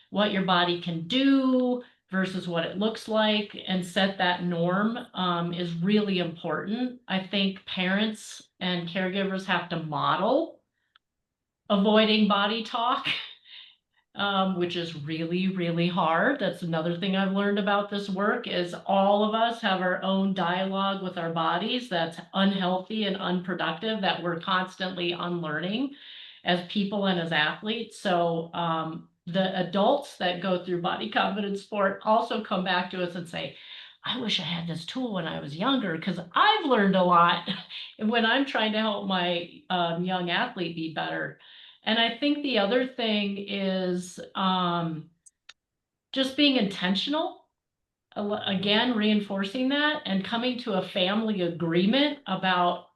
Speaker 6: what your body can do versus what it looks like and set that norm is really important. I think parents and caregivers have to model avoiding body talk. Which is really, really hard. That's another thing I've learned about this work is all of us have our own dialogue with our bodies that's unhealthy and unproductive that we're constantly unlearning as people and as athletes. So the adults that go through body confidence sport also come back to us and say, I wish I had this tool when I was younger because I've learned a lot when I'm trying to help my young athlete be better. And I think the other thing is just being intentional. Again, reinforcing that and coming to a family agreement about,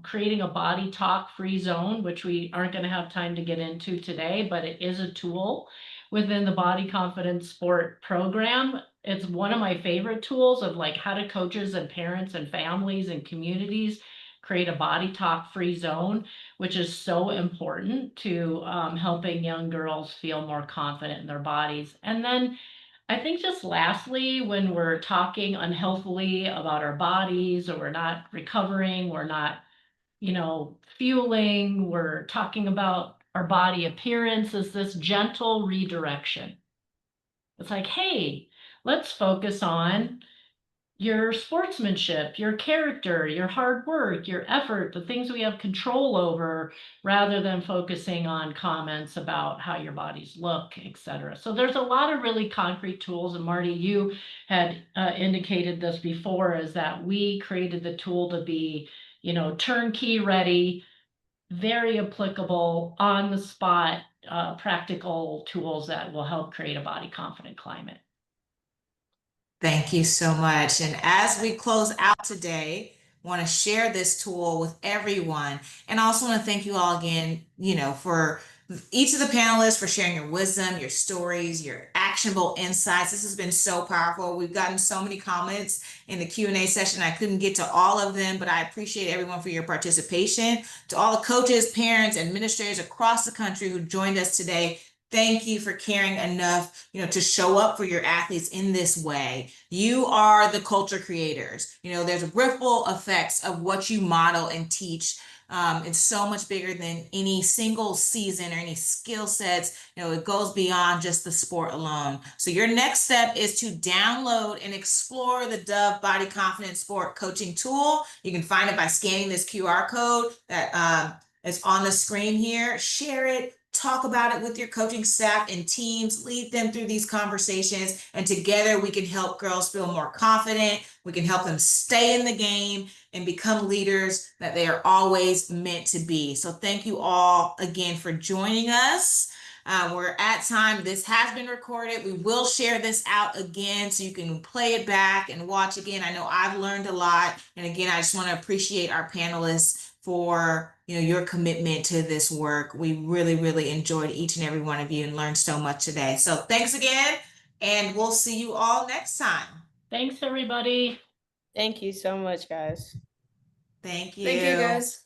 Speaker 6: creating a body talk free zone, which we aren't going to have time to get into today, but it is a tool within the body confidence sport program. It's one of my favorite tools of like how do coaches and parents and families and communities create a body talk free zone, which is so important to helping young girls feel more confident in their bodies. And then I think just lastly, when we're talking unhealthily about our bodies or we're not recovering, we're not, fueling, we're talking about our body appearance, is this gentle redirection. It's like, hey, let's focus on your sportsmanship, your character, your hard work, your effort, the things we have control over, rather than focusing on comments about how your bodies look, etc. So there's a lot of really concrete tools. And Marti, you had indicated this before, is that we created the tool to be, turnkey ready, very applicable, on the spot, practical tools that will help create a body confident climate.
Speaker 1: Thank you so much. And as we close out today, want to share this tool with everyone. And I also want to thank you all again, for each of the panelists for sharing your wisdom, your stories, your actionable insights. This has been so powerful. We've gotten so many comments in the Q&A session. I couldn't get to all of them, but I appreciate everyone for your participation. To all the coaches, parents, administrators across the country who joined us today, thank you for caring enough, to show up for your athletes in this way. You are the culture creators. There's ripple effects of what you model and teach. It's so much bigger than any single season or any skill sets. It goes beyond just the sport alone. So your next step is to download and explore the Dove Body Confidence Sport Coaching Tool. You can find it by scanning this QR code that is on the screen here. Share it. Talk about it with your coaching staff and teams, lead them through these conversations, and together we can help girls feel more confident. We can help them stay in the game and become leaders that they are always meant to be. So thank you all again for joining us. We're at time. This has been recorded. We will share this out again so you can play it back and watch again. I know I've learned a lot. And again, I just want to appreciate our panelists for your commitment to this work. We really, really enjoyed each and every one of you and learned so much today. So thanks again, and we'll see you all next time.
Speaker 6: Thanks, everybody.
Speaker 5: Thank you so much, guys.
Speaker 1: Thank you.
Speaker 3: Thank you, guys.